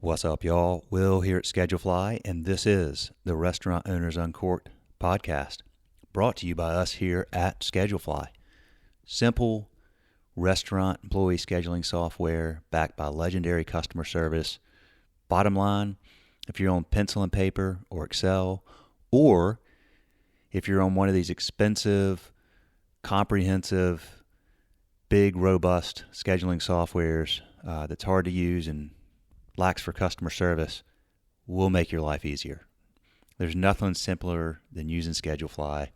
What's up, y'all? Will here at Schedulefly, and this is the Restaurant Owners Uncorked podcast, brought to you by us here at Schedulefly. Simple restaurant employee scheduling software backed by legendary customer service. Bottom line, if you're on pencil and paper or Excel, or if you're on one of these expensive, comprehensive, big, robust scheduling softwares that's hard to use and lacks for customer service, will make your life easier. There's nothing simpler than using Schedulefly,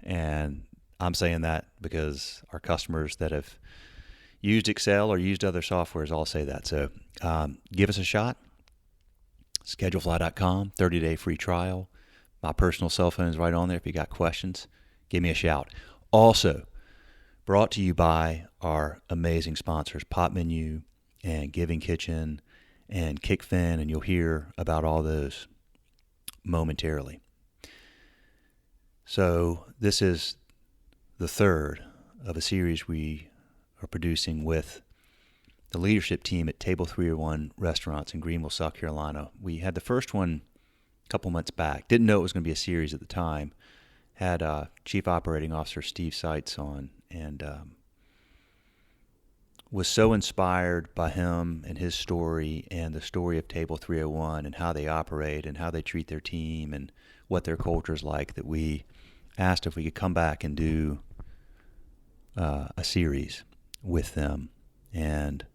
and I'm saying that because our customers that have used Excel or used other softwares all say that. So give us a shot. Schedulefly.com, 30-day free trial. My personal cell phone is right on there. If you got questions, give me a shout. Also, brought to you by our amazing sponsors, Pop Menu and Giving Kitchen and Kickfin, and you'll hear about all those momentarily. So this is the third of a series we are producing with the leadership team at Table 301 Restaurants in Greenville, South Carolina. We had the first one a couple months back. Didn't know it was going to be a series at the time. Had Chief Operating Officer Steve Seitz on, and was so inspired by him and his story and the story of Table 301 and how they operate and how they treat their team and what their culture is like that we asked if we could come back and do a series with them. And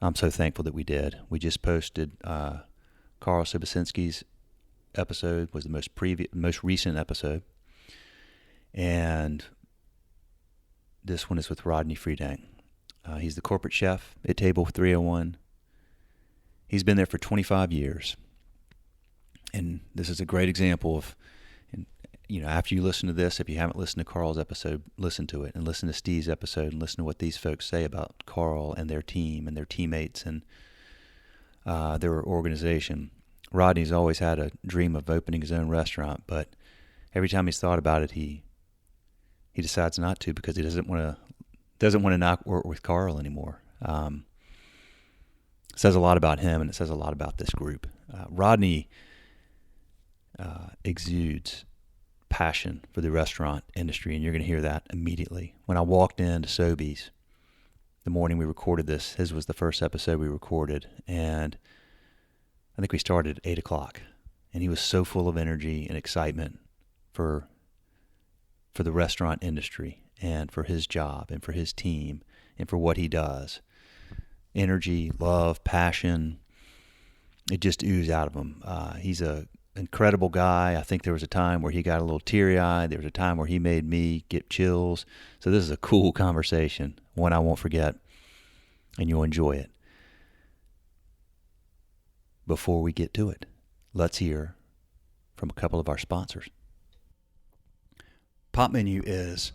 I'm so thankful that we did. We just posted Carl Sobocinski's episode, was the most recent episode. And this one is with Rodney Freidank. He's the corporate chef at Table 301. He's been there for 25 years. And this is a great example of, after you listen to this, if you haven't listened to Carl's episode, listen to it, and listen to Steve's episode, and listen to what these folks say about Carl and their team and their teammates and their organization. Rodney's always had a dream of opening his own restaurant, but every time he's thought about it, he decides not to because he doesn't want to not work with Carl anymore. It says a lot about him, and it says a lot about this group. Rodney exudes passion for the restaurant industry, and you're going to hear that immediately. When I walked into Sobeys the morning we recorded this, his was the first episode we recorded, and I think we started at 8 o'clock, and he was so full of energy and excitement for the restaurant industry and for his job and for his team and for what he does. Energy, love, passion, it just oozes out of him. He's an incredible guy. I think there was a time where he got a little teary-eyed. There was a time where he made me get chills. So this is a cool conversation, one I won't forget, and you'll enjoy it. Before we get to it, let's hear from a couple of our sponsors. Pop Menu is,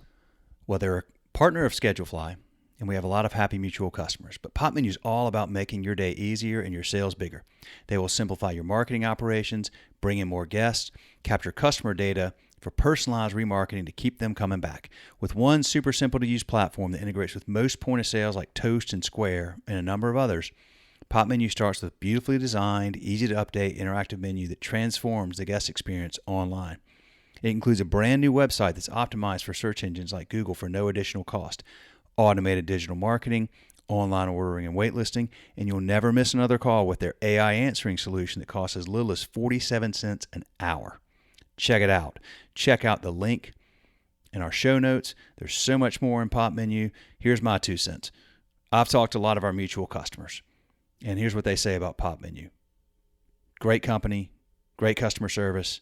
they're a partner of Schedulefly, and we have a lot of happy mutual customers. But Pop Menu is all about making your day easier and your sales bigger. They will simplify your marketing operations, bring in more guests, capture customer data for personalized remarketing to keep them coming back. With one super simple to use platform that integrates with most point of sales like Toast and Square and a number of others, Pop Menu starts with a beautifully designed, easy to update interactive menu that transforms the guest experience online. It includes a brand new website that's optimized for search engines like Google for no additional cost, automated digital marketing, online ordering and waitlisting, and you'll never miss another call with their AI answering solution that costs as little as 47 cents an hour. Check it out. Check out the link in our show notes. There's so much more in Pop Menu. Here's my 2 cents. I've talked to a lot of our mutual customers, and here's what they say about Pop Menu. Great company, great customer service,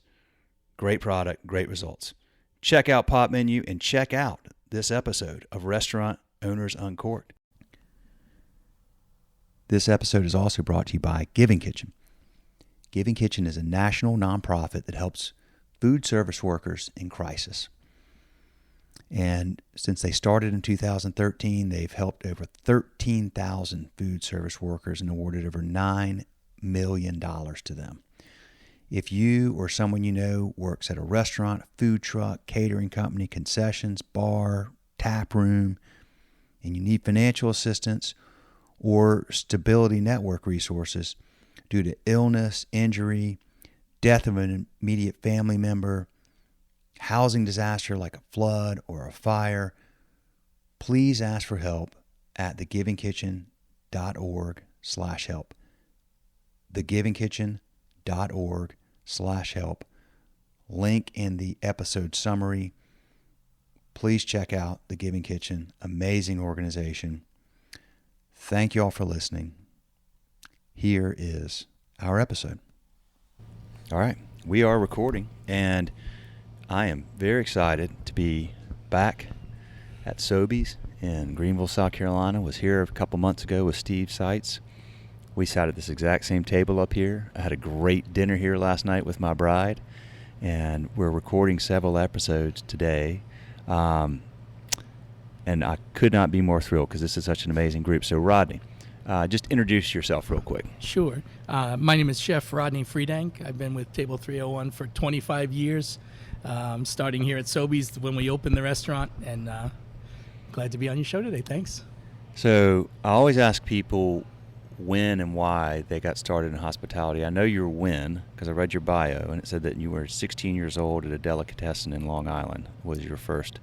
great product, great results. Check out Pop Menu and check out this episode of Restaurant Owners Uncorked. This episode is also brought to you by Giving Kitchen. Giving Kitchen is a national nonprofit that helps food service workers in crisis. And since they started in 2013, they've helped over 13,000 food service workers and awarded over $9 million to them. If you or someone you know works at a restaurant, a food truck, catering company, concessions, bar, tap room, and you need financial assistance, or stability network resources due to illness, injury, death of an immediate family member, housing disaster like a flood or a fire, please ask for help at thegivingkitchen.org/help. thegivingkitchen.org/help. Link in the episode summary. Please check out The Giving Kitchen. Amazing organization. Thank you all for listening. Here is our episode. All right, we are recording, and I am very excited to be back at Sobeys in Greenville, South Carolina. Was here a couple months ago with Steve Seitz. We sat at this exact same table up here. I had a great dinner here last night with my bride, and we're recording several episodes today. And I could not be more thrilled because this is such an amazing group. So, Rodney, just introduce yourself real quick. Sure. My name is Chef Rodney Freidank. I've been with Table 301 for 25 years, starting here at Sobeys when we opened the restaurant, and glad to be on your show today. Thanks. So, I always ask people when and why they got started in hospitality. I know your when, because I read your bio, and it said that you were 16 years old at a delicatessen in Long Island was your first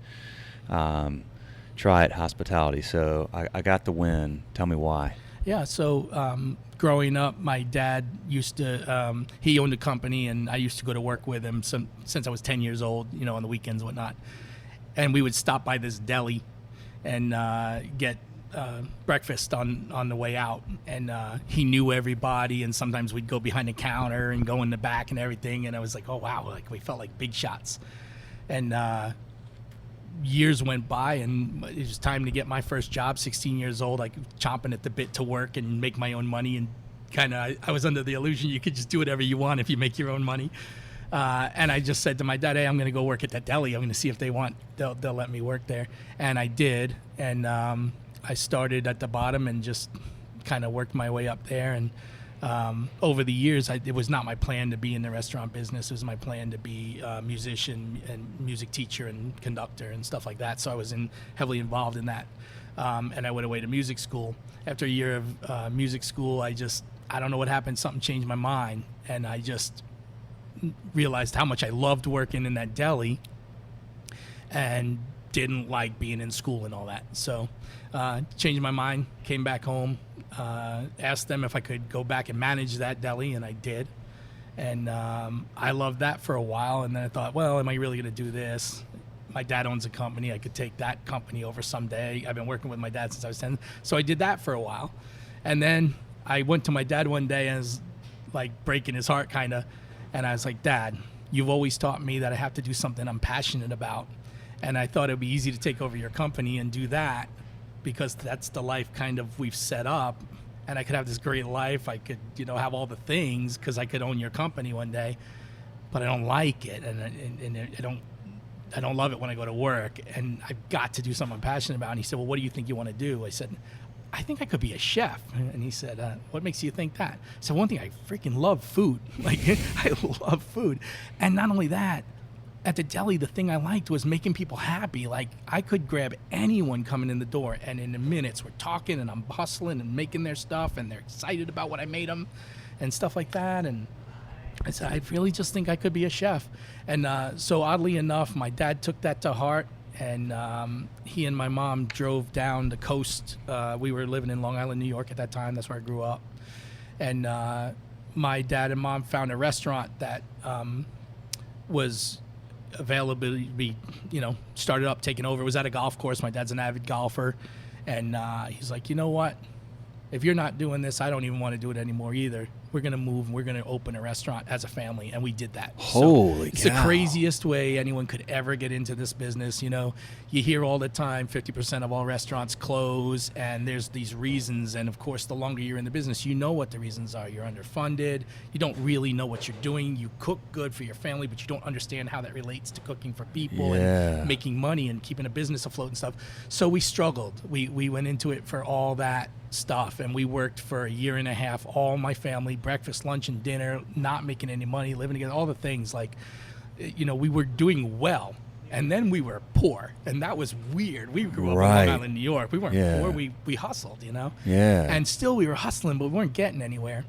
try at hospitality. So I got the when. Tell me why. Yeah, so growing up, my dad used to, he owned a company, and I used to go to work with him since I was 10 years old, on the weekends and whatnot. And we would stop by this deli and get breakfast on the way out, and he knew everybody, and sometimes we'd go behind the counter and go in the back and everything, and I was like, oh wow, like we felt like big shots. And years went by, and it was time to get my first job. 16 years old, like chomping at the bit to work and make my own money, and kind of I was under the illusion you could just do whatever you want if you make your own money. And I just said to my dad, hey, I'm going to go work at that deli. I'm going to see if they'll let me work there. And I did, and I started at the bottom and just kind of worked my way up there. And over the years, it was not my plan to be in the restaurant business. It was my plan to be a musician and music teacher and conductor and stuff like that. So I was heavily involved in that. And I went away to music school. After a year of music school, I don't know what happened. Something changed my mind. And I just realized how much I loved working in that deli and didn't like being in school and all that. So changed my mind, came back home, asked them if I could go back and manage that deli, and I did. And I loved that for a while, and then I thought, well, am I really going to do this? My dad owns a company. I could take that company over someday. I've been working with my dad since I was 10. So I did that for a while. And then I went to my dad one day, and it was like breaking his heart kind of. And I was like, Dad, you've always taught me that I have to do something I'm passionate about. And I thought it would be easy to take over your company and do that, because that's the life kind of we've set up. And I could have this great life. I could, have all the things because I could own your company one day, but I don't like it. And I don't love it when I go to work, and I've got to do something I'm passionate about. And he said, well, what do you think you want to do? I said, I think I could be a chef. And he said, what makes you think that? So one thing, I freaking love food. Like, I love food. And not only that, at the deli, the thing I liked was making people happy. Like, I could grab anyone coming in the door, and in minutes we're talking, and I'm hustling and making their stuff, and they're excited about what I made them and stuff like that. And I said, I really just think I could be a chef. And so oddly enough, my dad took that to heart, and he and my mom drove down the coast. We were living in Long Island, New York at that time. That's where I grew up. And my dad and mom found a restaurant that was available to be, started up, taken over. It was at a golf course. My dad's an avid golfer. And he's like, you know what? If you're not doing this, I don't even want to do it anymore either. We're going to move, and we're going to open a restaurant as a family. And we did that. Holy cow. It's the craziest way anyone could ever get into this business. You hear all the time 50% of all restaurants close, and there's these reasons. And of course, the longer you're in the business, you know what the reasons are. You're underfunded. You don't really know what you're doing. You cook good for your family, but you don't understand how that relates to cooking for people and making money and keeping a business afloat and stuff. So we struggled. We went into it for all that stuff, and we worked for a year and a half, all my family, breakfast, lunch, and dinner, not making any money, living together, all the things. Like, we were doing well, And then we were poor, and that was weird. We grew up Right. in Long Island, New York. We weren't Yeah. poor. We hustled, you know? Yeah. And still we were hustling, but we weren't getting anywhere.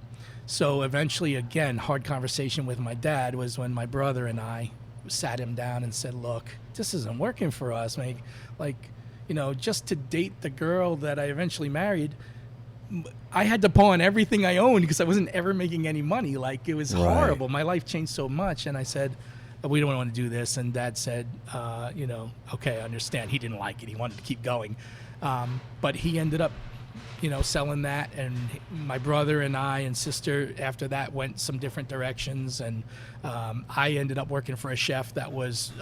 So eventually, again, hard conversation with my dad was when my brother and I sat him down and said, look, this isn't working for us. Like, you know, just to date the girl that I eventually married, I had to pawn everything I owned because I wasn't ever making any money. Like, it was Right. horrible. My life changed so much. And I said, we don't want to do this. And Dad said, you know, okay, I understand. He didn't like it. He wanted to keep going. But he ended up, you know, selling that. And my brother and I and sister after that went some different directions. And I ended up working for a chef that was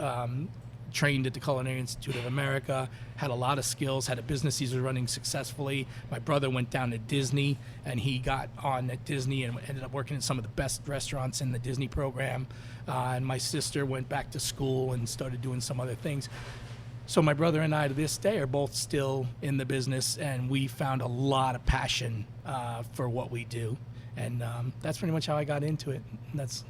trained at the Culinary Institute of America, had a lot of skills, had a business he was running successfully. My brother went down to Disney, and he got on at Disney and ended up working at some of the best restaurants in the Disney program. And my sister went back to school and started doing some other things. So my brother and I to this day are both still in the business, and we found a lot of passion for what we do. And that's pretty much how I got into it. And that's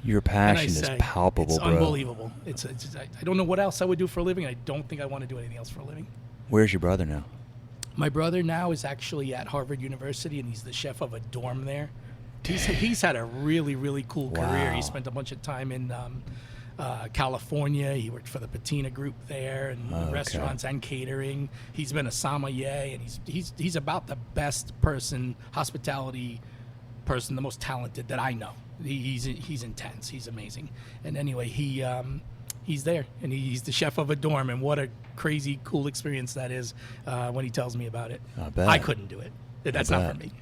Your passion is palpable, it's bro. unbelievable. I don't know what else I would do for a living. I don't think I want to do anything else for a living. Where's your brother now? My brother now is actually at Harvard University, and he's the chef of a dorm there. He's had a really, really cool career. Wow. He spent a bunch of time in California. He worked for the Patina Group there, and Okay. restaurants and catering. He's been a sommelier, and he's about the best person, hospitality person, the most talented that I know. He's intense. He's amazing. And anyway, he's there, and he's the chef of a dorm, and what a crazy cool experience that is when he tells me about it. I bet. I couldn't do it. That's not for me.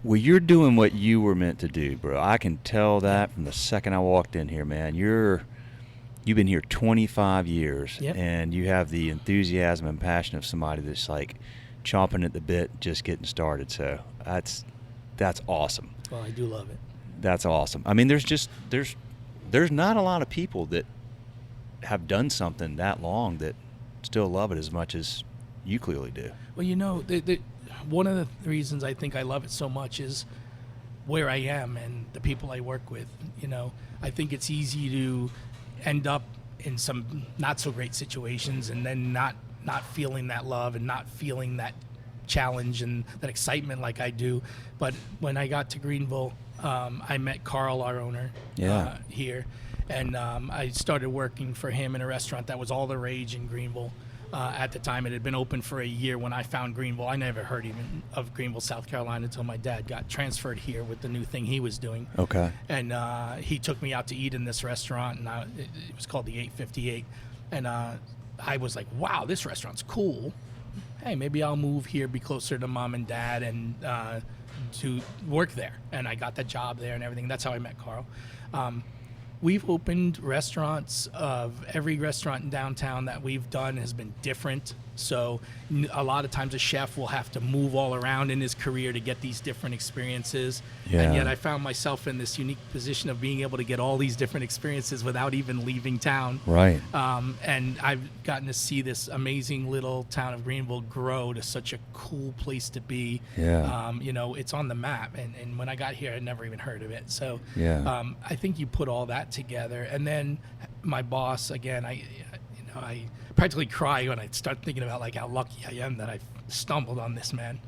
Well, you're doing what you were meant to do, bro. I can tell that from the second I walked in here, man. You've been here 25 years, Yep. and you have the enthusiasm and passion of somebody that's like chomping at the bit, just getting started. So that's awesome. Well, I do love it. That's awesome. I mean, there's not a lot of people that have done something that long that still love it as much as you clearly do. Well, you know, one of the reasons I think I love it so much is where I am and the people I work with. You know, I think it's easy to end up in some not so great situations and then not feeling that love and not feeling that challenge and that excitement like I do. But when I got to Greenville, I met Carl, our owner, Yeah. here, and I started working for him in a restaurant that was all the rage in Greenville. At the time, it had been open for a year when I found Greenville. I never heard even of Greenville, South Carolina, until my dad got transferred here with the new thing he was doing. Okay. And he took me out to eat in this restaurant, and it was called the 858. And I was like, wow, this restaurant's cool. Hey, maybe I'll move here, be closer to mom and dad, and to work there. And I got that job there and everything. That's how I met Carl. We've opened restaurants. Every restaurant in downtown that we've done has been different. So a lot of times a chef will have to move all around in his career to get these different experiences. Yeah. And yet I found myself in this unique position of being able to get all these different experiences without even leaving town. Right. And I've gotten to see this amazing little town of Greenville grow to such a cool place to be. Yeah. You know, it's on the map. And when I got here, I'd never even heard of it. So Yeah. I think you put all that together. And then my boss, again, I practically cry when I start thinking about like how lucky I am that I stumbled on this man.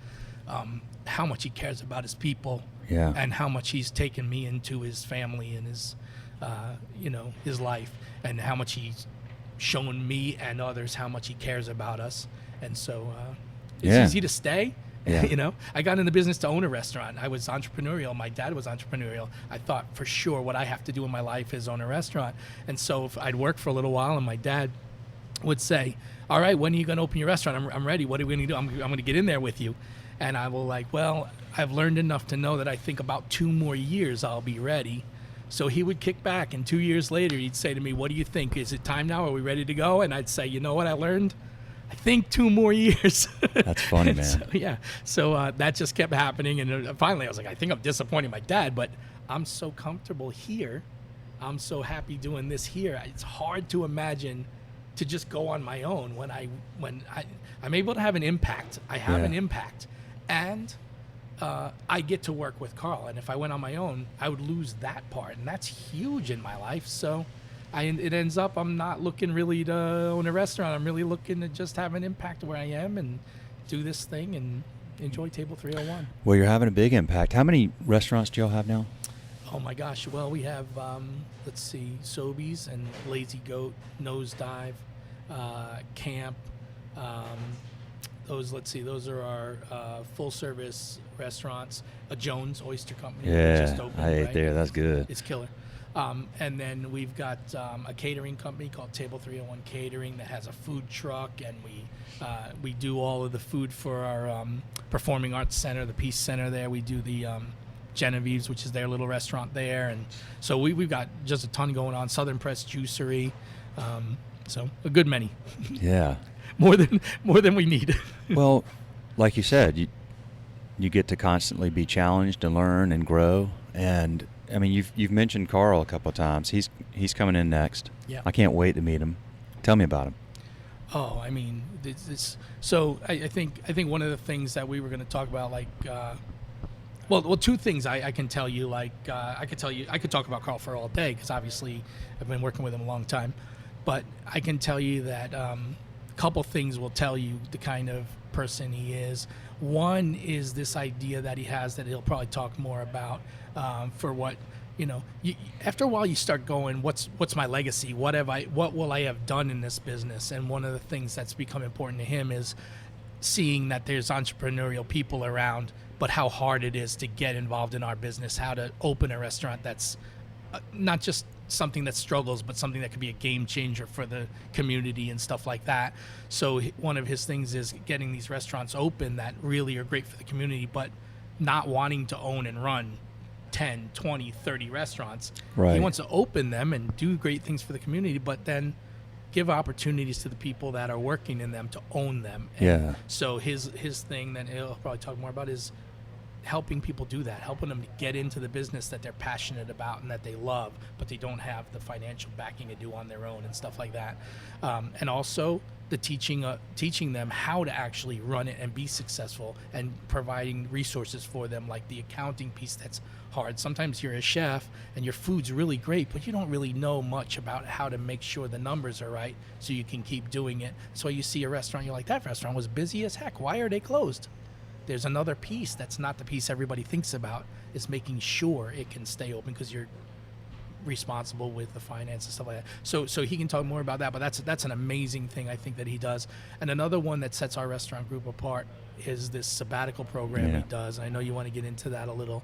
How much he cares about his people. Yeah. And how much he's taken me into his family and his, his life, and how much he's shown me and others how much he cares about us. And so it's Yeah. easy to stay. Yeah. You know, I got in the business to own a restaurant. I was entrepreneurial. My dad was entrepreneurial. I thought for sure what I have to do in my life is own a restaurant. And so if I'd work for a little while, and my dad would say, all right, when are you going to open your restaurant? I'm ready. What are we going to do? I'm going to get in there with you. And I will like, well, I've learned enough to know that I think about 2 more years I'll be ready. So he would kick back, and 2 years later, he'd say to me, what do you think? Is it time now? Are we ready to go? And I'd say, you know what I learned? I think 2 more years. That's funny, man. So, yeah. So that just kept happening. And finally, I was like, I think I'm disappointing my dad, but I'm so comfortable here. I'm so happy doing this here. It's hard to imagine to just go on my own when I'm able to have an impact. I have Yeah. an impact. And I get to work with Carl. And if I went on my own, I would lose that part. And that's huge in my life. So it ends up I'm not looking really to own a restaurant. I'm really looking to just have an impact where I am and do this thing and enjoy Table 301. Well, you're having a big impact. How many restaurants do y'all have now? Oh my gosh! Well, we have let's see, Sobeys and Lazy Goat, Nosedive, Camp. Those are our full service restaurants. A Jones Oyster Company. Yeah, just opened, I ate right? there. That's good. It's killer. And then we've got a catering company called Table 301 Catering that has a food truck, and we do all of the food for our Performing Arts Center, the Peace Center there. We do the Genevieve's, which is their little restaurant there, and so we've got just a ton going on. Southern Press Juicery, so a good many. Yeah, more than we need. Well, like you said, you get to constantly be challenged and learn and grow. And I mean, you've mentioned Carl a couple of times. He's coming in next. Yeah, I can't wait to meet him. Tell me about him. Oh, I mean, so I think one of the things that we were going to talk about, like. Well, two things I can tell you. Like I could talk about Carl for all day because obviously I've been working with him a long time. But I can tell you that a couple things will tell you the kind of person he is. One is this idea that he has that he'll probably talk more about for what after a while you start going, what's my legacy? What will I have done in this business? And one of the things that's become important to him is seeing that there's entrepreneurial people around, but how hard it is to get involved in our business, how to open a restaurant that's not just something that struggles, but something that could be a game changer for the community and stuff like that. So one of his things is getting these restaurants open that really are great for the community, but not wanting to own and run 10, 20, 30 restaurants. Right. He wants to open them and do great things for the community, but then give opportunities to the people that are working in them to own them. And Yeah. so his thing that he'll probably talk more about is helping people do that, helping them to get into the business that they're passionate about and that they love, but they don't have the financial backing to do on their own and stuff like that. And also the teaching them how to actually run it and be successful, and providing resources for them, like the accounting piece that's hard. Sometimes you're a chef and your food's really great, but you don't really know much about how to make sure the numbers are right so you can keep doing it. So you see a restaurant, you're like, that restaurant was busy as heck. Why are they closed? There's another piece that's not the piece everybody thinks about, is making sure it can stay open because you're responsible with the finance and stuff like that. So he can talk more about that, but that's an amazing thing I think that he does. And another one that sets our restaurant group apart is this sabbatical program he does. I know you want to get into that a little.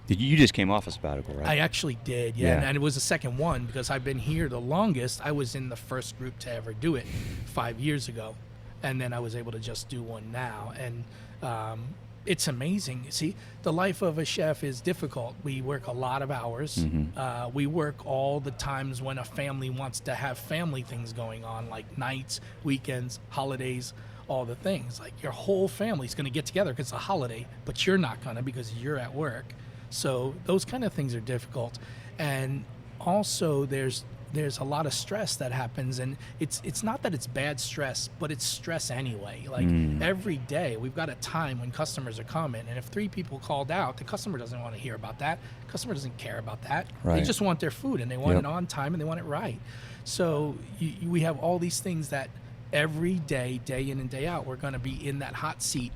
You just came off a sabbatical, right? I actually did, yeah. And it was the second one because I've been here the longest. I was in the first group to ever do it 5 years ago, and then I was able to just do one now. And it's amazing. See, the life of a chef is difficult. We work a lot of hours. Mm-hmm. We work all the times when a family wants to have family things going on, like nights, weekends, holidays, all the things. Like your whole family's going to get together because it's a holiday, but you're not going to because you're at work. So those kind of things are difficult. And also there's a lot of stress that happens, and it's not that it's bad stress, but it's stress anyway. Like every day we've got a time when customers are coming, and if 3 people called out, the customer doesn't want to hear about that. The customer doesn't care about that. Right. They just want their food, and they want it on time, and they want it right. So we have all these things that every day, day in and day out, we're going to be in that hot seat.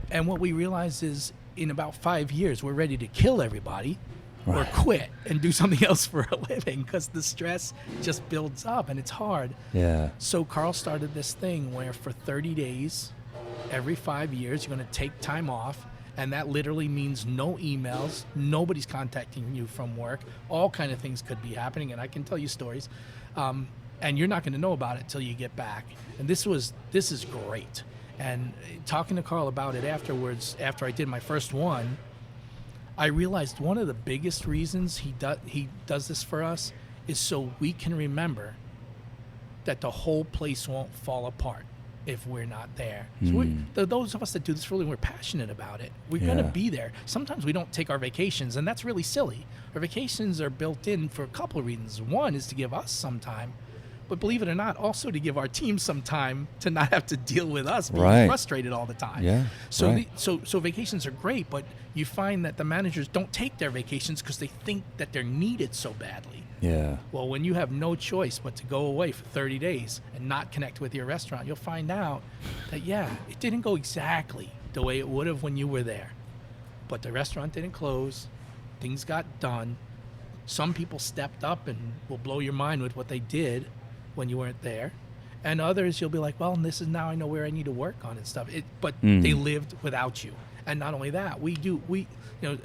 And what we realize is in about 5 years, we're ready to kill everybody. Or quit and do something else for a living because the stress just builds up and it's hard. Yeah. So Carl started this thing where for 30 days, every 5 years, you're going to take time off. And that literally means no emails. Nobody's contacting you from work. All kind of things could be happening. And I can tell you stories. And you're not going to know about it till you get back. And this is great. And talking to Carl about it afterwards, after I did my first one, I realized one of the biggest reasons he does this for us is so we can remember that the whole place won't fall apart if we're not there. So those of us that do this really, we're passionate about it. We're going to be there. Sometimes we don't take our vacations, and that's really silly. Our vacations are built in for a couple of reasons. One is to give us some time, but believe it or not, also to give our team some time to not have to deal with us being Right. frustrated all the time. Yeah, So, right. so vacations are great, but you find that the managers don't take their vacations because they think that they're needed so badly. Yeah. Well, when you have no choice but to go away for 30 days and not connect with your restaurant, you'll find out that, yeah, it didn't go exactly the way it would have when you were there. But the restaurant didn't close. Things got done. Some people stepped up and will blow your mind with what they did when you weren't there. And others, you'll be like, well, this is now I know where I need to work on and stuff. But they lived without you. And not only that,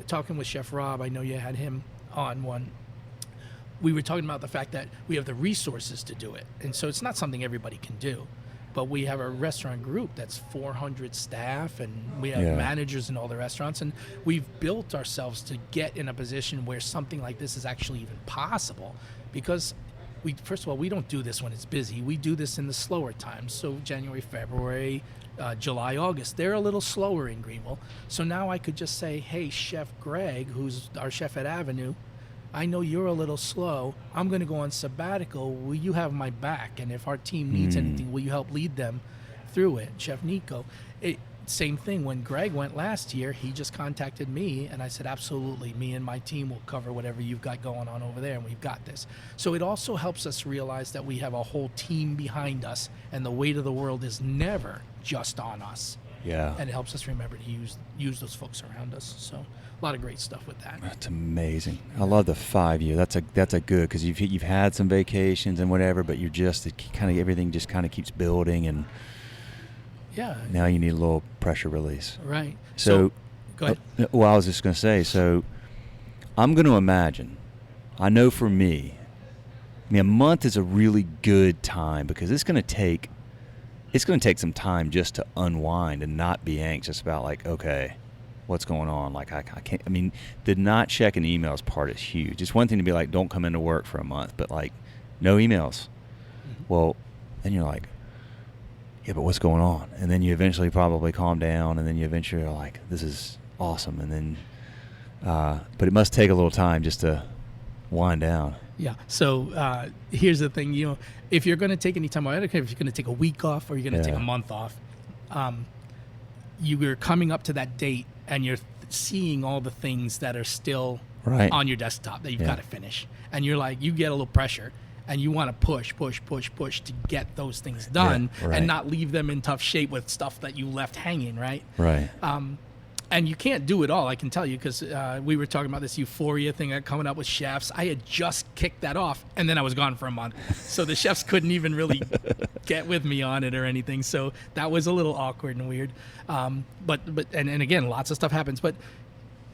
talking with Chef Rob, I know you had him on one. We were talking about the fact that we have the resources to do it. And so it's not something everybody can do. But we have a restaurant group that's 400 staff, and we have managers in all the restaurants. And we've built ourselves to get in a position where something like this is actually even possible. Because, first of all, we don't do this when it's busy. We do this in the slower times. So January, February, July, August, they're a little slower in Greenville. So now I could just say, hey, Chef Greg, who's our chef at Avenue, I know you're a little slow. I'm going to go on sabbatical. Will you have my back? And if our team needs anything, will you help lead them through it? Chef Nico. Same thing. When Greg went last year, he just contacted me, and I said, absolutely. Me and my team will cover whatever you've got going on over there, and we've got this. So it also helps us realize that we have a whole team behind us, and the weight of the world is never just on us. Yeah. And it helps us remember to use those folks around us. So a lot of great stuff with that. That's amazing. I love the 5 year. That's a good, because you've had some vacations and whatever, but you're just everything just kind of keeps building, and now you need a little pressure release. Right. So go ahead. Well, I was just going to say. So I'm going to imagine. I know for me, a month is a really good time because it's going to take some time just to unwind and not be anxious about, like, okay, what's going on? Like, I can't, the not checking emails part is huge. It's one thing to be like, don't come into work for a month, but like, no emails. Well, then you're like, yeah, but what's going on? And then you eventually probably calm down, and then you eventually are like, this is awesome. And then, but it must take a little time just to wind down. Yeah. So here's the thing, if you're going to take any time off, I don't care if you're going to take a week off or you're going to take a month off, you're coming up to that date and you're seeing all the things that are still on your desktop that you've got to finish. And you're like, you get a little pressure and you want to push to get those things done and not leave them in tough shape with stuff that you left hanging, right? Right. And you can't do it all, I can tell you, because we were talking about this euphoria thing coming up with chefs. I had just kicked that off, and then I was gone for a month. So the chefs couldn't even really get with me on it or anything. So that was a little awkward and weird. But again, lots of stuff happens. But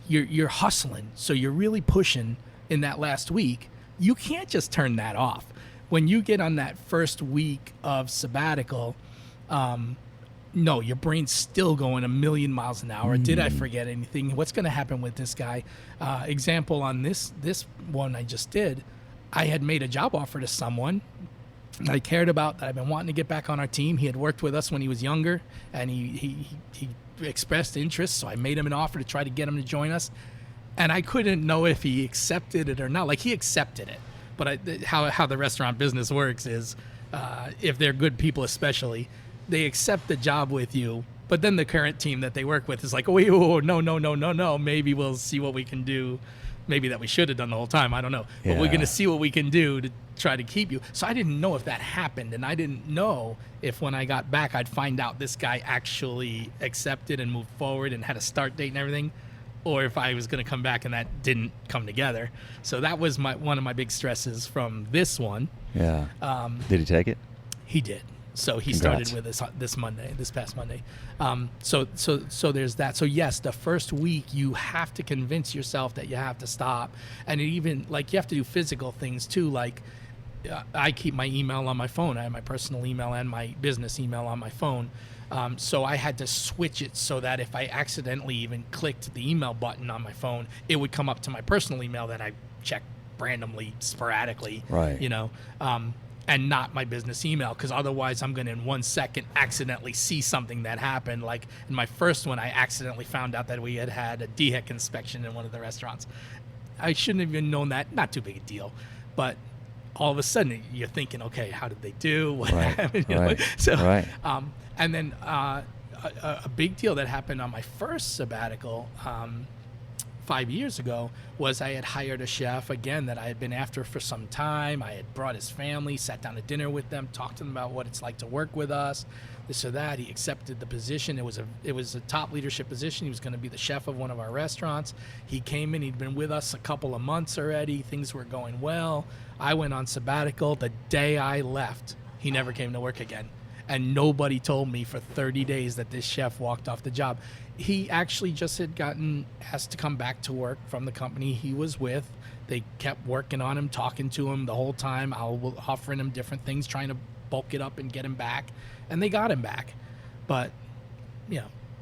you're hustling, so you're really pushing in that last week. You can't just turn that off. When you get on that first week of sabbatical, no, your brain's still going a million miles an hour. Did I forget anything? What's going to happen with this guy? Example on this one I just did, I had made a job offer to someone that I cared about, that I've been wanting to get back on our team. He had worked with us when he was younger, and he expressed interest, so I made him an offer to try to get him to join us. And I couldn't know if he accepted it or not. Like, he accepted it. But how the restaurant business works is, if they're good people especially, they accept the job with you, but then the current team that they work with is like, oh, wait, no. Maybe we'll see what we can do. Maybe that we should have done the whole time. I don't know. But we're going to see what we can do to try to keep you. So I didn't know if that happened, and I didn't know if when I got back I'd find out this guy actually accepted and moved forward and had a start date and everything, or if I was going to come back and that didn't come together. So that was one of my big stresses from this one. Yeah. Did he take it? He did. So he started with us this past Monday. So there's that. So yes, the first week you have to convince yourself that you have to stop, and even like you have to do physical things too. Like I keep my email on my phone. I have my personal email and my business email on my phone. So I had to switch it so that if I accidentally even clicked the email button on my phone, it would come up to my personal email that I check randomly, sporadically. Right. And not my business email, because otherwise I'm going to in 1 second accidentally see something that happened. Like in my first one, I accidentally found out that we had a DHEC inspection in one of the restaurants. I shouldn't have even known that. Not too big a deal. But all of a sudden you're thinking, okay, how did they do? What Right, happened? right, So, right. and then a big deal that happened on my first sabbatical 5 years ago was I had hired a chef again that I had been after for some time. I had brought his family, sat down to dinner with them, talked to them about what it's like to work with us, this or that. He accepted the position. It was a top leadership position. He was going to be the chef of one of our restaurants. He came in. He'd been with us a couple of months already. Things were going well. I went on sabbatical. The day I left, he never came to work again. And nobody told me for 30 days that this chef walked off the job. He actually just had gotten asked to come back to work from the company he was with. They kept working on him, talking to him the whole time, offering him different things, trying to bulk it up and get him back. And they got him back. But,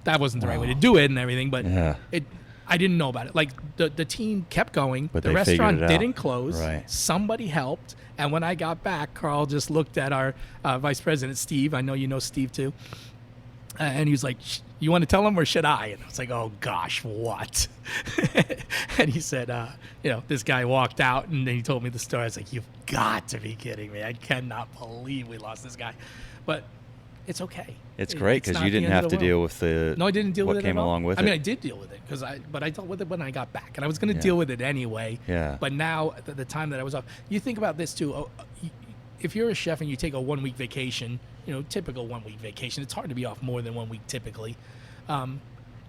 that wasn't the right way to do it and everything. But I didn't know about it. Like, the team kept going. But the they restaurant figured it out. didn't close. Right. Somebody helped. And when I got back, Carl just looked at our vice president, Steve. I know you know Steve, too. And he was like, you want to tell him or should I? And I was like, oh, gosh, what? And he said, this guy walked out and then he told me the story. I was like, you've got to be kidding me. I cannot believe we lost this guy. But it's okay. It's great because you didn't have to deal with I didn't deal with it what came at all. along with it. I mean, I did deal with it but I dealt with it when I got back, and I was going to deal with it anyway. Yeah. But now, at the time that I was off, you think about this too. If you're a chef and you take a 1 week vacation, typical 1 week vacation, it's hard to be off more than 1 week typically.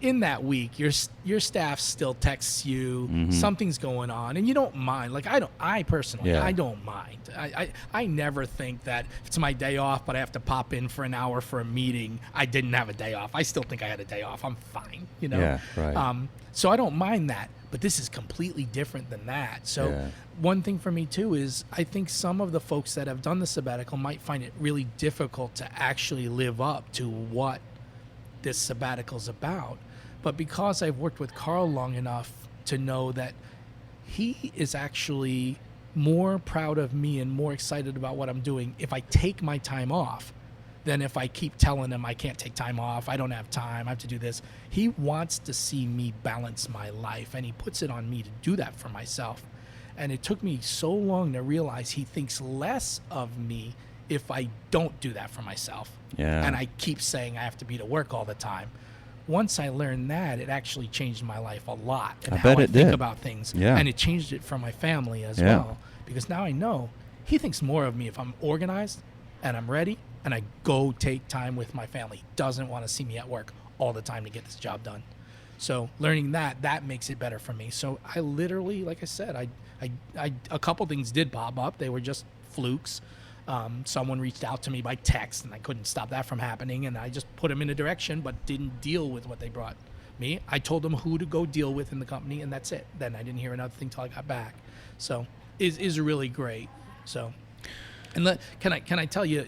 In that week, your staff still texts you, something's going on, and you don't mind. Like I personally, I don't mind. I never think that if it's my day off, but I have to pop in for an hour for a meeting, I didn't have a day off. I still think I had a day off. I'm fine, Yeah, right. So I don't mind that, but this is completely different than that. So one thing for me too is I think some of the folks that have done the sabbatical might find it really difficult to actually live up to what this sabbatical's about. But because I've worked with Carl long enough to know that he is actually more proud of me and more excited about what I'm doing if I take my time off than if I keep telling him I can't take time off, I don't have time, I have to do this. He wants to see me balance my life, and he puts it on me to do that for myself. And it took me so long to realize he thinks less of me if I don't do that for myself. Yeah. And I keep saying I have to be to work all the time. Once I learned that, it actually changed my life a lot and how I think about things. Yeah. And it changed it for my family as well. Because now I know he thinks more of me if I'm organized and I'm ready and I go take time with my family. He doesn't want to see me at work all the time to get this job done. So learning that makes it better for me. So I literally, like I said, I a couple things did pop up. They were just flukes. Someone reached out to me by text, and I couldn't stop that from happening, and I just put them in a direction but didn't deal with what they brought me. I told them who to go deal with in the company, and that's it. Then I didn't hear another thing till I got back. So is really great. So, and can I tell you,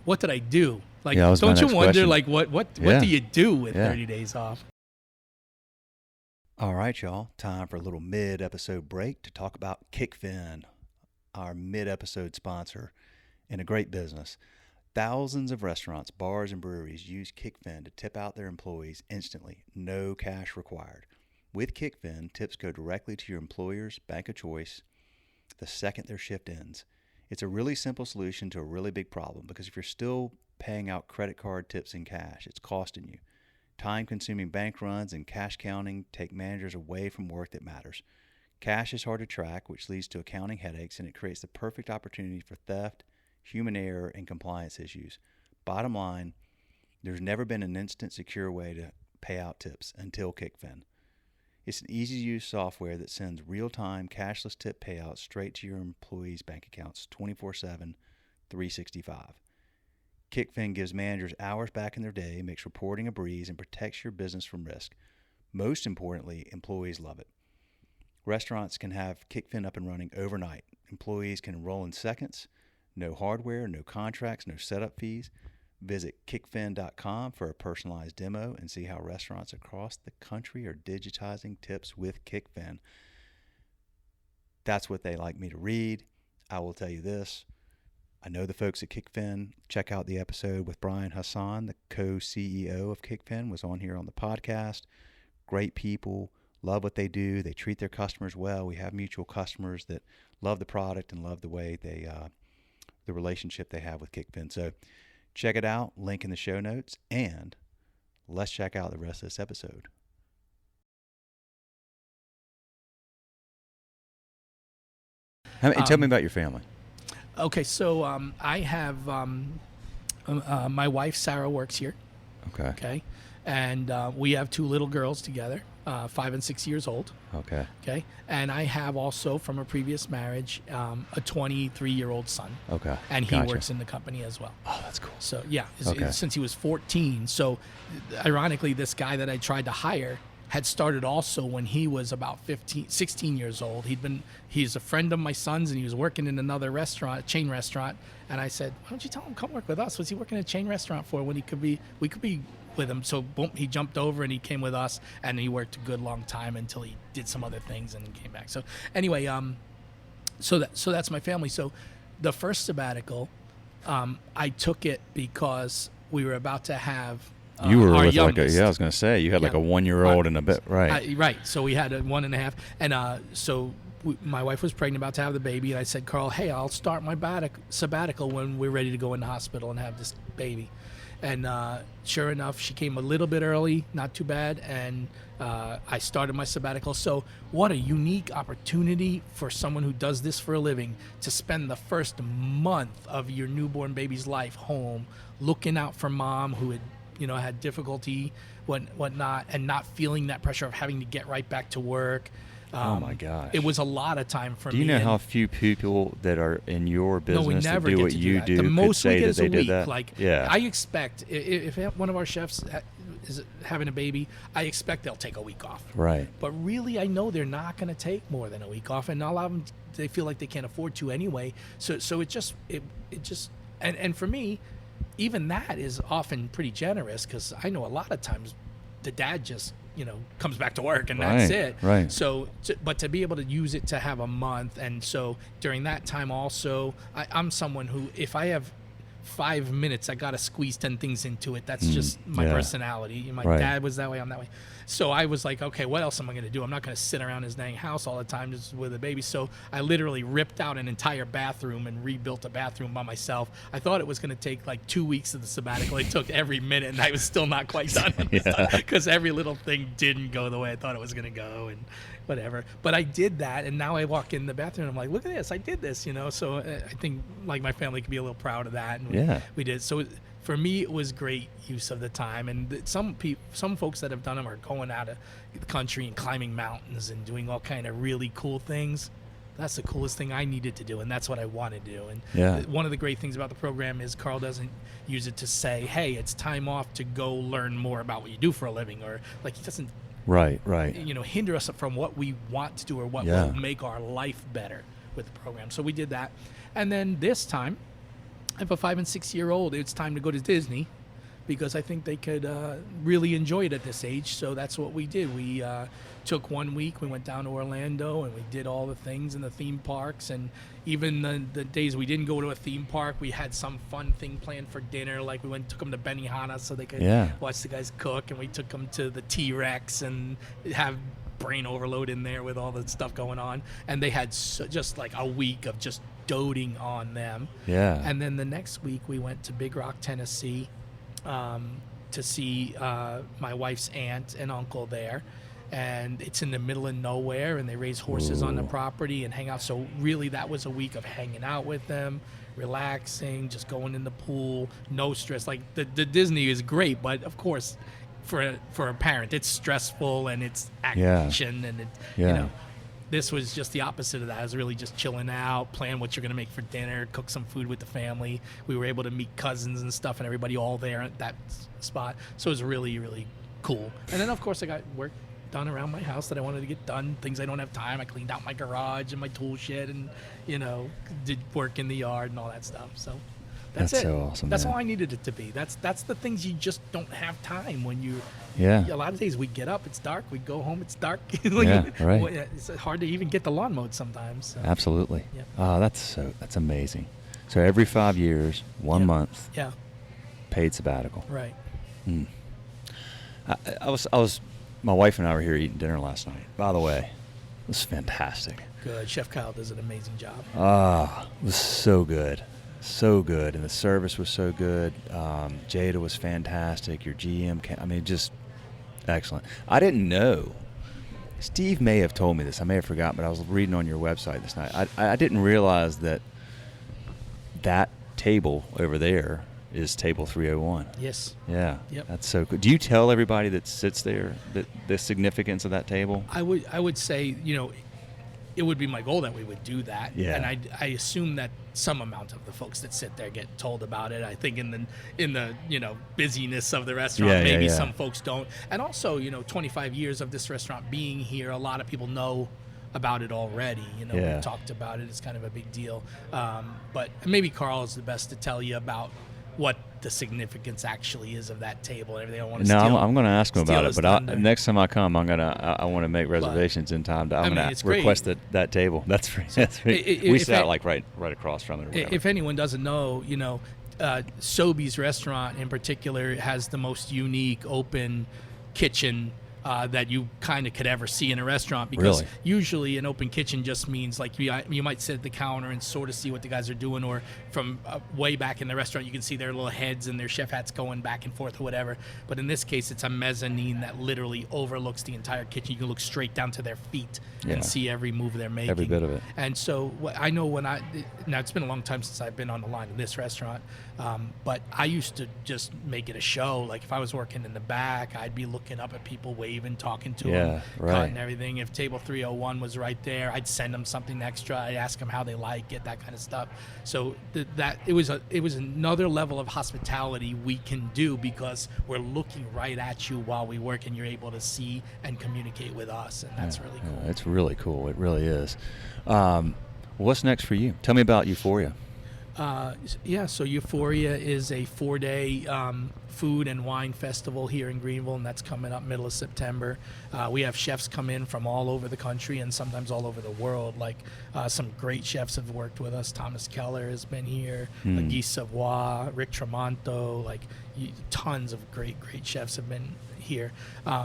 what did I do? Like, don't you wonder, question. like, what do you do with 30 days off? All right, y'all. Time for a little mid-episode break to talk about Kickfin, our mid-episode sponsor and a great business. Thousands of restaurants, bars, and breweries use Kickfin to tip out their employees instantly, no cash required. With Kickfin, tips go directly to your employer's bank of choice the second their shift ends. It's a really simple solution to a really big problem, because if you're still paying out credit card tips in cash, it's costing you. Time-consuming bank runs and cash counting take managers away from work that matters. Cash is hard to track, which leads to accounting headaches, and it creates the perfect opportunity for theft, human error, and compliance issues. Bottom line, there's never been an instant, secure way to pay out tips until Kickfin. It's an easy-to-use software that sends real-time cashless tip payouts straight to your employees' bank accounts 24/7, 365. Kickfin gives managers hours back in their day, makes reporting a breeze, and protects your business from risk. Most importantly, employees love it. Restaurants can have Kickfin up and running overnight. Employees can enroll in seconds. No hardware, no contracts, no setup fees. Visit kickfin.com for a personalized demo and see how restaurants across the country are digitizing tips with Kickfin. That's what they like me to read. I will tell you this. I know the folks at Kickfin. Check out the episode with Brian Hassan, the co-CEO of Kickfin, was on here on the podcast. Great people, love what they do. They treat their customers well. We have mutual customers that love the product and love the way they, the relationship they have with Kickfin. So check it out. Link in the show notes. And let's check out the rest of this episode. And tell me about your family. Okay, so I have my wife, Sarah, works here. Okay. Okay. And we have 2 little girls together, 5 and 6 years old. Okay. Okay. And I have also, from a previous marriage, a 23-year-old son. Okay. And he works in the company as well. Oh, that's cool. So, yeah, Okay. since he was 14. So, ironically, this guy that I tried to hire had started also when he was about 16 years old. He's a friend of my son's, and he was working in another restaurant, a chain restaurant. And I said, why don't you tell him come work with us? What's he working at a chain restaurant for when we could be with him? So boom, he jumped over and he came with us, and he worked a good long time until he did some other things and came back. So anyway, so that's my family. So the first sabbatical, I took it because we were about to have you were our with youngest. I was going to say, you had like a 1-year-old and a bit, right? Right. So we had a 1.5, and so my wife was pregnant, about to have the baby, and I said, Carl, hey, I'll start my sabbatical when we're ready to go in the hospital and have this baby. And sure enough, she came a little bit early, not too bad, and I started my sabbatical. So what a unique opportunity for someone who does this for a living to spend the first month of your newborn baby's life home, looking out for mom who had difficulty, whatnot, and not feeling that pressure of having to get right back to work. Oh my gosh! It was a lot of time for me. Do you know how few people that are in your business that do what you do the could most say we get that is they a did week. that? Like, yeah. I expect if one of our chefs is having a baby, I expect they'll take a week off. Right. But really, I know they're not going to take more than a week off, and a lot of them, they feel like they can't afford to anyway. So it just and for me, even that is often pretty generous, because I know a lot of times the dad just comes back to work and that's it. Right. So, but to be able to use it to have a month, and so during that time also, I'm someone who, if I have 5 minutes, I gotta squeeze 10 things into it. That's just my personality. My dad was that way. I'm that way. So I was like, okay, what else am I gonna do? I'm not gonna sit around his dang house all the time just with a baby. So I literally ripped out an entire bathroom and rebuilt a bathroom by myself. I thought it was gonna take like 2 weeks of the sabbatical. It took every minute, and I was still not quite done because every little thing didn't go the way I thought it was gonna go, and whatever. But I did that, and now I walk in the bathroom and I'm like, look at this, I did this, So I think like my family could be a little proud of that, and we did. So for me, it was great use of the time. And some folks that have done them are going out of the country and climbing mountains and doing all kind of really cool things. That's the coolest thing I needed to do, and that's what I want to do. And one of the great things about the program is Carl doesn't use it to say, hey, it's time off to go learn more about what you do for a living, or like he doesn't right hinder us from what we want to do or what will make our life better with the program. So we did that. And then this time, I have a 5 and 6 year old. It's time to go to Disney, because I think they could really enjoy it at this age. So that's what we did. We took 1 week. We went down to Orlando, and we did all the things in the theme parks. And even the days we didn't go to a theme park, we had some fun thing planned for dinner. Like we took them to Benihana so they could watch the guys cook, and we took them to the T-Rex and have brain overload in there with all the stuff going on. And they had just like a week of just doting on them. Yeah. And then the next week we went to Big Rock, Tennessee, to see my wife's aunt and uncle there. And it's in the middle of nowhere, and they raise horses on the property and hang out. So really that was a week of hanging out with them, relaxing, just going in the pool, no stress. Like the Disney is great, but of course for a parent it's stressful and it's action and it, this was just the opposite of that. I was really just chilling out, plan what you're going to make for dinner, cook some food with the family. We were able to meet cousins and stuff, and everybody all there at that spot. So it was really, really cool. And then, of course, I got work done around my house that I wanted to get done, things I don't have time. I cleaned out my garage and my tool shed and, did work in the yard and all that stuff. So that's it. So awesome. That's man. all I needed it to be. That's the things you just don't have time when you. Yeah. A lot of days we get up, it's dark. We go home, it's dark. Right. It's hard to even get the lawn mowed sometimes. So. Absolutely. Yeah. That's amazing. So every 5 years, 1 month. Yeah. Paid sabbatical. Right. I was my wife and I were here eating dinner last night. By the way, it was fantastic. Good. Chef Kyle does an amazing job. It was so good. So good. And the service was so good. Jada was fantastic. Your GM, just excellent. I didn't know. Steve may have told me this. I may have forgotten, but I was reading on your website this night. I didn't realize that table over there is table 301. Yes. Yeah. Yep. That's so good. Do you tell everybody that sits there the significance of that table? I would say, it would be my goal that we would do that. Yeah. And I assume that some amount of the folks that sit there get told about it. I think in the busyness of the restaurant, maybe some folks don't. And also, 25 years of this restaurant being here, a lot of people know about it already. We've talked about it. It's kind of a big deal. But maybe Carl is the best to tell you about what the significance actually is of that table and everything. I don't want to steal. No, I'm going to ask him about it, but next time I come, I want to make reservations in time. I'm going to request that table. That's free. That's free. We sat right across from it. If anyone doesn't know, Sobeys restaurant in particular has the most unique open kitchen that you kind of could ever see in a restaurant, because usually an open kitchen just means like you might sit at the counter and sort of see what the guys are doing, or from way back in the restaurant you can see their little heads and their chef hats going back and forth or whatever. But in this case, it's a mezzanine that literally overlooks the entire kitchen. You can look straight down to their feet and see every move they're making. Every bit of it. And so I know now it's been a long time since I've been on the line in this restaurant, but I used to just make it a show. Like if I was working in the back, I'd be looking up at people waving, talking to them, cutting everything. If table 301 was right there, I'd send them something extra. I'd ask them how they like it, that kind of stuff. So that it was another level of hospitality we can do, because we're looking right at you while we work, and you're able to see and communicate with us, and that's really cool. It's really cool. It really is. What's next for you? Tell me about Euphoria. So Euphoria is a 4-day food and wine festival here in Greenville, and that's coming up middle of September. We have chefs come in from all over the country and sometimes all over the world. Like some great chefs have worked with us. Thomas Keller has been here, Guy Savoy, Rick Tremonto, tons of great chefs have been here.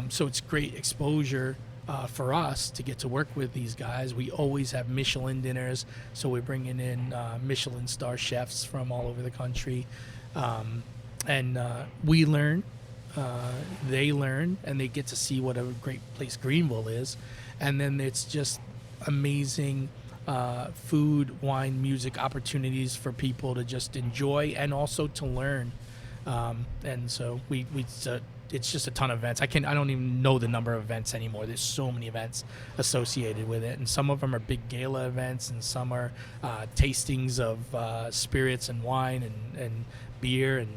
So it's great exposure for us to get to work with these guys. We always have Michelin dinners, so we're bringing in Michelin star chefs from all over the country, and we learn, they learn, and they get to see what a great place Greenville is. And then it's just amazing food, wine, music opportunities for people to just enjoy and also to learn. And so it's just a ton of events. I don't even know the number of events anymore. There's so many events associated with it, and some of them are big gala events, and some are tastings of spirits and wine and beer, and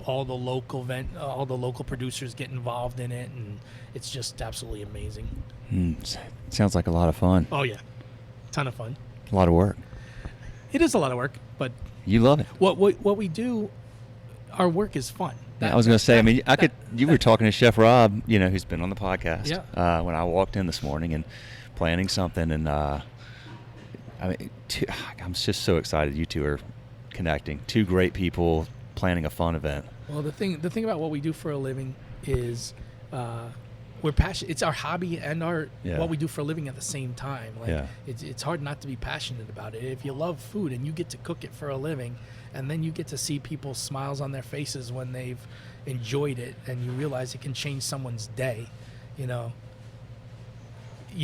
all the local producers get involved in it, and it's just absolutely amazing. Sounds like a lot of fun. Oh yeah, ton of fun. A lot of work. It is a lot of work, but you love it. What we do, our work is fun. I was going to say, you were talking to Chef Rob, who's been on the podcast, when I walked in this morning and planning something. And I'm just so excited you two are connecting. Two great people planning a fun event. Well, the thing about what we do for a living is we're passionate. It's our hobby and what we do for a living at the same time. It's hard not to be passionate about it. If you love food and you get to cook it for a living, and then you get to see people's smiles on their faces when they've enjoyed it, and you realize it can change someone's day. You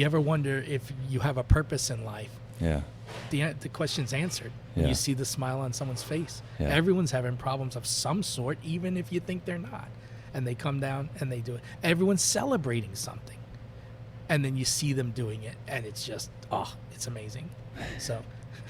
ever wonder if you have a purpose in life? Yeah. The question's answered when you see the smile on someone's face. Yeah. Everyone's having problems of some sort, even if you think they're not. And they come down and they do it. Everyone's celebrating something. And then you see them doing it, and it's just, it's amazing. So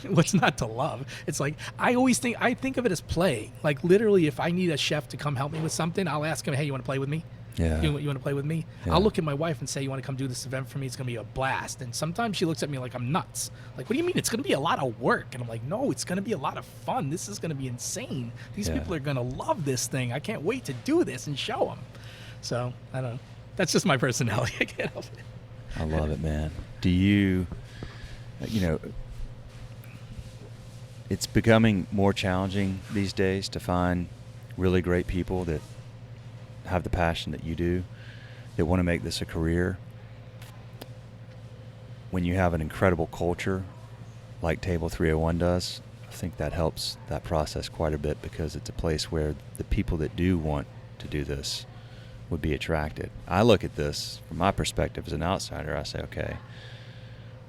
what's not to love? It's like, I think of it as play. Like literally, if I need a chef to come help me with something, I'll ask him, hey, you want to play with me? Yeah. You want to play with me? Yeah. I'll look at my wife and say, you want to come do this event for me? It's going to be a blast. And sometimes she looks at me like I'm nuts. Like, what do you mean? It's going to be a lot of work. And I'm like, no, it's going to be a lot of fun. This is going to be insane. These people are going to love this thing. I can't wait to do this and show them. So, I don't know. That's just my personality. I can't help it. I love it, man. Do you, it's becoming more challenging these days to find really great people that have the passion that you do. that want to make this a career, when you have an incredible culture like Table 301 does, I think that helps that process quite a bit, because it's a place where the people that do want to do this would be attracted. I look at this from my perspective as an outsider. I say, okay,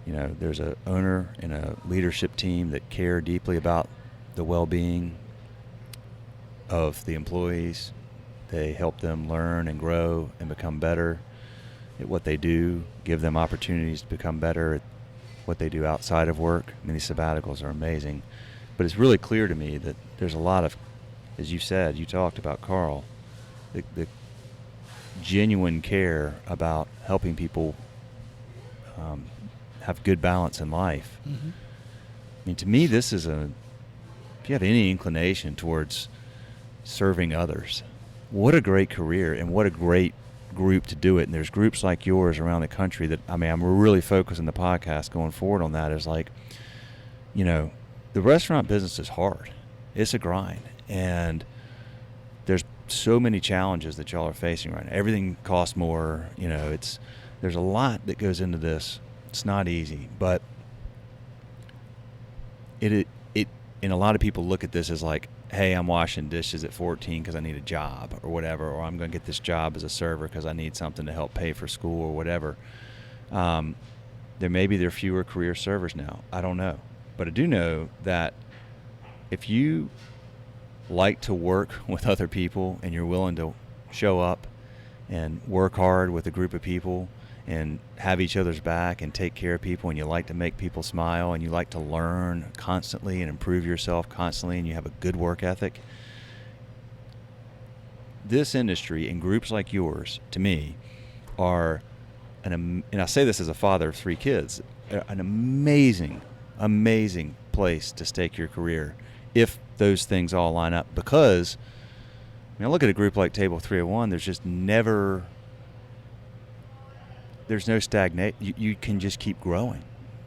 there's an owner and a leadership team that care deeply about the well-being of the employees. They help them learn and grow and become better at what they do, give them opportunities to become better at what they do outside of work. I mean, these sabbaticals are amazing. But it's really clear to me that there's a lot of, as you said, you talked about Carl, the genuine care about helping people have good balance in life. Mm-hmm. I mean, to me, this is if you have any inclination towards serving others, what a great career and what a great group to do it. And there's groups like yours around the country that, I'm really focusing the podcast going forward on that, is like, the restaurant business is hard. It's a grind. And there's so many challenges that y'all are facing right now. Everything costs more. There's a lot that goes into this. It's not easy, but it and a lot of people look at this as like, hey, I'm washing dishes at 14 because I need a job or whatever, or I'm going to get this job as a server because I need something to help pay for school or whatever. There are fewer career servers now. I don't know. But I do know that if you like to work with other people and you're willing to show up and work hard with a group of people and have each other's back and take care of people, and you like to make people smile, and you like to learn constantly and improve yourself constantly, and you have a good work ethic, this industry and groups like yours, to me, are and I say this as a father of 3 kids, an amazing place to stake your career if those things all line up. Because I look at a group like Table 301, there's no stagnate. You can just keep growing.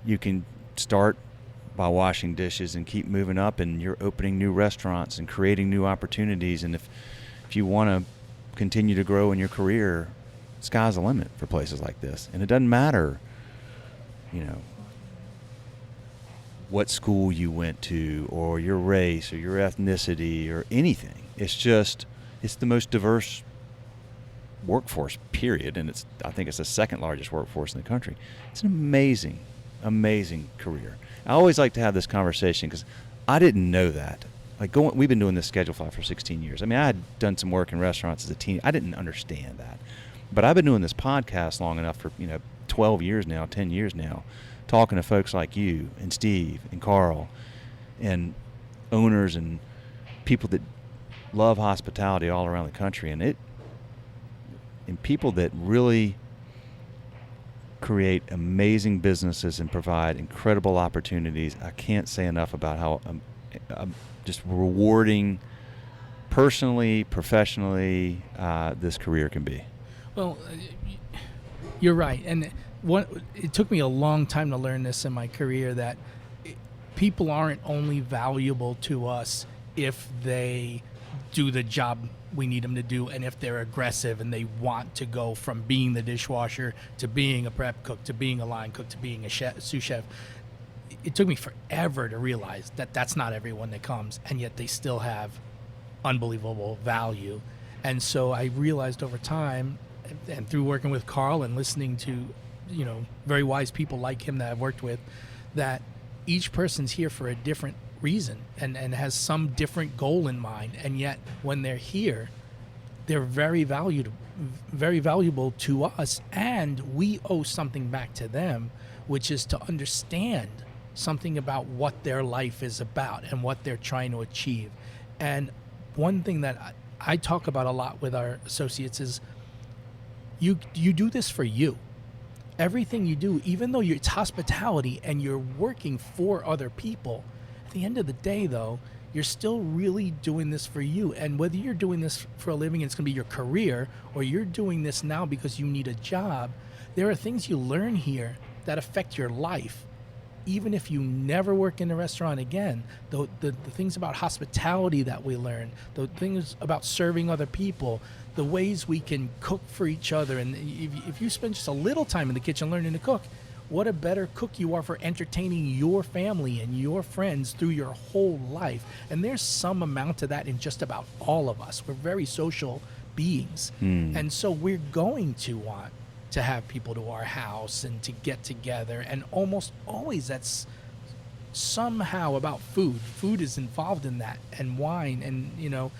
You can start by washing dishes and keep moving up, and you're opening new restaurants and creating new opportunities. And if you want to continue to grow in your career, sky's the limit for places like this. And it doesn't matter, what school you went to or your race or your ethnicity or anything. It's the most diverse workforce, period, and I think it's the second largest workforce in the country. It's an amazing career. I always like to have this conversation because I didn't know that. We've been doing this Schedule Fly for 16 years. I had done some work in restaurants as a teen. I didn't understand that, but I've been doing this podcast long enough for 12 years now, 10 years now, talking to folks like you and Steve and Carl and owners and people that love hospitality all around the country, and people that really create amazing businesses and provide incredible opportunities. I can't say enough about how just rewarding personally, professionally, this career can be. Well, you're right. And it took me a long time to learn this in my career, that people aren't only valuable to us if they do the job we need them to do, and if they're aggressive and they want to go from being the dishwasher to being a prep cook to being a line cook to being a sous chef. It took me forever to realize that that's not everyone that comes, and yet they still have unbelievable value. And so I realized over time, and through working with Carl and listening to very wise people like him that I've worked with, that each person's here for a different reason and has some different goal in mind, and yet when they're here, they're very valuable to us, and we owe something back to them, which is to understand something about what their life is about and what they're trying to achieve. And one thing that I talk about a lot with our associates is you do this for you. Everything you do, even though it's hospitality and you're working for other people, at the end of the day, though, you're still really doing this for you. And whether you're doing this for a living and it's going to be your career, or you're doing this now because you need a job, there are things you learn here that affect your life even if you never work in a restaurant again, the things about hospitality that we learn, the things about serving other people, the ways we can cook for each other. And if you spend just a little time in the kitchen learning to cook, what a better cook you are for entertaining your family and your friends through your whole life. And there's some amount of that in just about all of us. We're very social beings. And so we're going to want to have people to our house and to get together. And almost always that's somehow about food. Food is involved in that, and wine. And,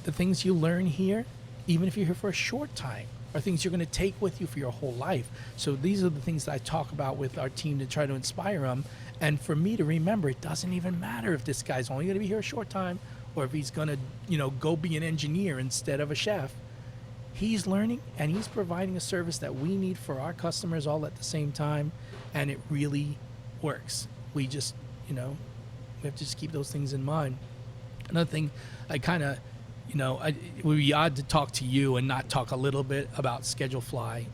the things you learn here, even if you're here for a short time, are things you're going to take with you for your whole life. So these are the things that I talk about with our team to try to inspire them. And for me to remember, it doesn't even matter if this guy's only going to be here a short time or if he's going to, go be an engineer instead of a chef. He's learning and he's providing a service that we need for our customers all at the same time. And it really works. We just, we have to just keep those things in mind. Another thing I kind of, it would be odd to talk to you and not talk a little bit about Schedule Fly,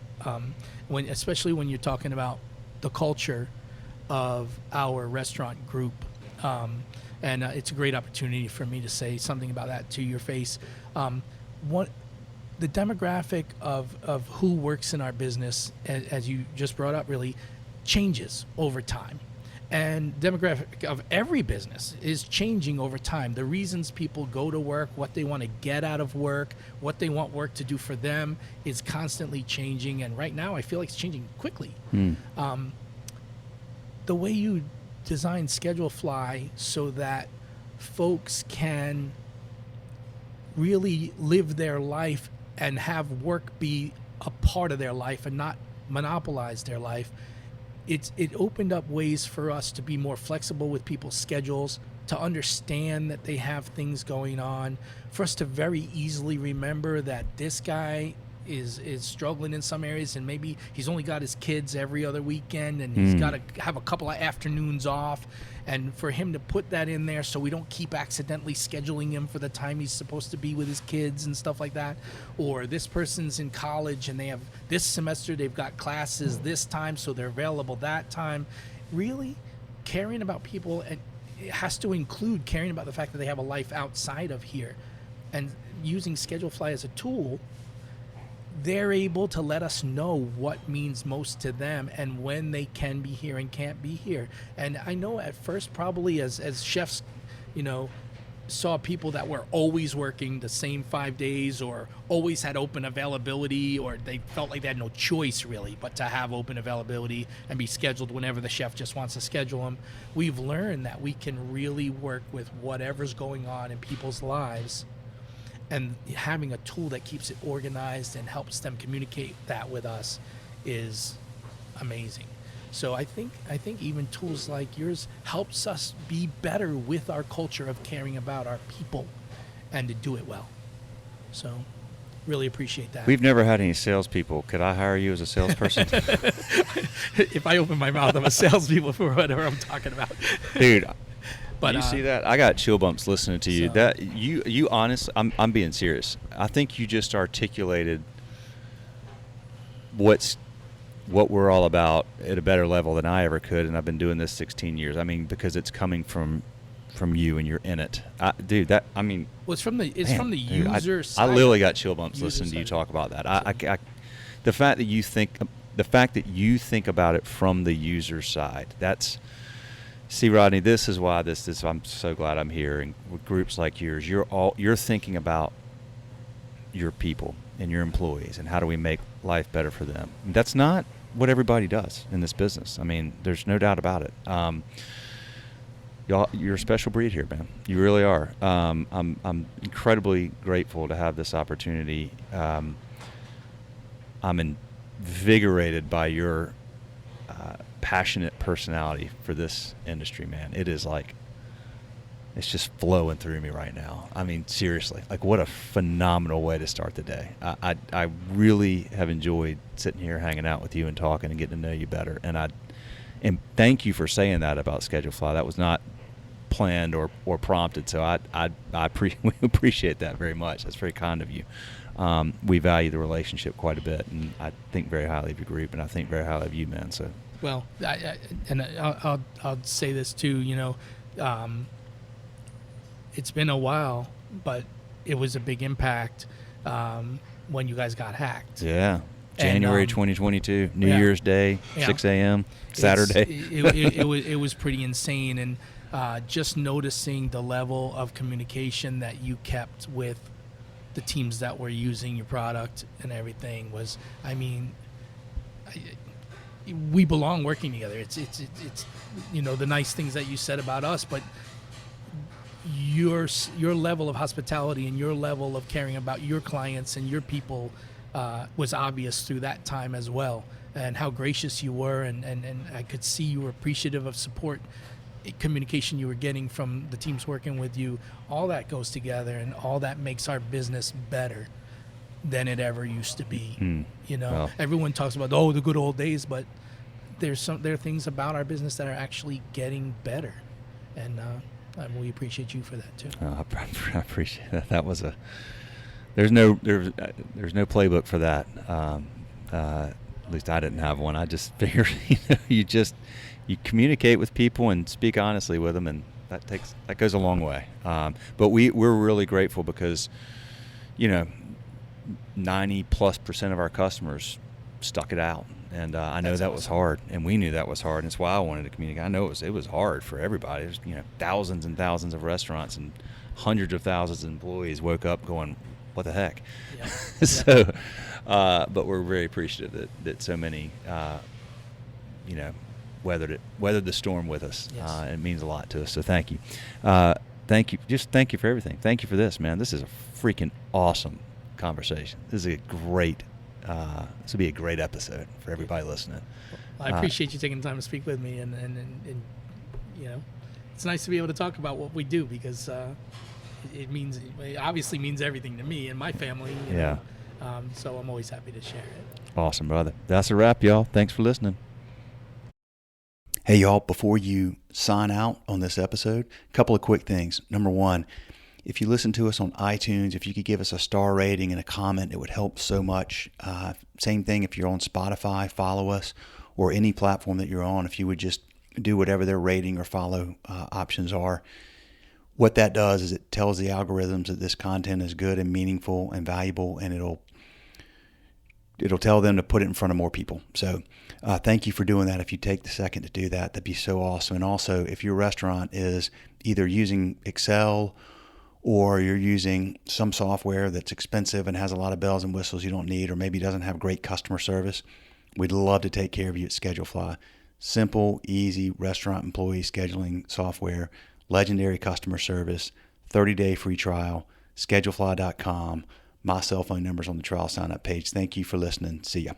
especially when you're talking about the culture of our restaurant group. And it's a great opportunity for me to say something about that to your face. The demographic of who works in our business, as you just brought up, really changes over time. And demographic of every business is changing over time. The reasons people go to work, what they want to get out of work, what they want work to do for them is constantly changing. And right now I feel like it's changing quickly. The way you design Schedule Fly so that folks can really live their life and have work be a part of their life and not monopolize their life, it opened up ways for us to be more flexible with people's schedules, to understand that they have things going on, for us to very easily remember that this guy is struggling in some areas and maybe he's only got his kids every other weekend and he's got to have a couple of afternoons off, and for him to put that in there so we don't keep accidentally scheduling him for the time he's supposed to be with his kids and stuff like that. Or this person's in college and they have this semester they've got classes this time so they're available that time. Really caring about people, and it has to include caring about the fact that they have a life outside of here, and using Schedule Fly as a tool. They're able to let us know what means most to them and when they can be here and can't be here. And I know at first, probably as chefs, saw people that were always working the same 5 days or always had open availability, or they felt like they had no choice really but to have open availability and be scheduled whenever the chef just wants to schedule them. We've learned that we can really work with whatever's going on in people's lives, and having a tool that keeps it organized and helps them communicate that with us is amazing. So I think even tools like yours helps us be better with our culture of caring about our people and to do it well. So really appreciate that. We've never had any salespeople. Could I hire you as a salesperson? If I open my mouth, I'm a salespeople for whatever I'm talking about. Dude. But you see that? I got chill bumps listening to you. So, that you honest. I'm being serious. I think you just articulated what we're all about at a better level than I ever could, and I've been doing this 16 years. I mean, because it's coming from you and you're in it, dude. Well, it's from the user side. I literally got chill bumps listening to you talk about that. The fact that you think about it from the user side. See, Rodney, this is why this I'm so glad I'm here, and with groups like yours, you're thinking about your people and your employees and how do we make life better for them. That's not what everybody does in this business. I mean, there's no doubt about it. You're a special breed here, man. You really are. I'm incredibly grateful to have this opportunity. I'm invigorated by your passionate personality for this industry, man. It is like, it's just flowing through me right now. I mean, seriously, like what a phenomenal way to start the day. I really have enjoyed sitting here hanging out with you and talking and getting to know you better. And thank you for saying that about Schedule Fly. That was not planned or prompted. So we appreciate that very much. That's very kind of you. We value the relationship quite a bit, and I think very highly of your group, and I think very highly of you, man. So Well, I'll say this too. It's been a while, but it was a big impact when you guys got hacked. Yeah. January 2022, New yeah. Year's Day, Yeah. 6 a.m., Saturday. It was pretty insane, and just noticing the level of communication that you kept with the teams that were using your product and everything was, I mean, we belong working together. It's the nice things that you said about us, but your level of hospitality and your level of caring about your clients and your people was obvious through that time as well, and how gracious you were, and I could see you were appreciative of support, communication you were getting from the teams working with you. All that goes together, and all that makes our business better than it ever used to be. Well. Everyone talks about the good old days, but there are things about our business that are actually getting better, and we appreciate you for that too. I appreciate that. That was there's no playbook for that. At least I didn't have one. I just figured you communicate with people and speak honestly with them, and that goes a long way. But we're really grateful because 90+% of our customers stuck it out, and I know that was hard, and we knew that was hard, and that's why I wanted to communicate. I know it was hard for everybody. There's thousands and thousands of restaurants and hundreds of thousands of employees woke up going, what the heck? Yeah. So, but we're very appreciative that so many, weathered the storm with us. Yes. It means a lot to us. So thank you. Thank you. Just thank you for everything. Thank you for this, man. This is a freaking awesome conversation. This is this will be a great episode for everybody listening. I appreciate you taking the time to speak with me, and it's nice to be able to talk about what we do, because it obviously means everything to me and my family. So I'm always happy to share it. Awesome, brother. That's a wrap, y'all. Thanks for listening. Hey, y'all, before you sign out on this episode, a couple of quick things. Number one, if you listen to us on iTunes, if you could give us a star rating and a comment, it would help so much. Same thing if you're on Spotify, follow us, or any platform that you're on. If you would just do whatever their rating or follow options are. What that does is it tells the algorithms that this content is good and meaningful and valuable, and it'll tell them to put it in front of more people. So thank you for doing that. If you take the second to do that, that'd be so awesome. And also, if your restaurant is either using Excel or you're using some software that's expensive and has a lot of bells and whistles you don't need, or maybe doesn't have great customer service, we'd love to take care of you at ScheduleFly. Simple, easy restaurant employee scheduling software, legendary customer service, 30-day free trial, schedulefly.com. My cell phone number's on the trial sign-up page. Thank you for listening. See ya.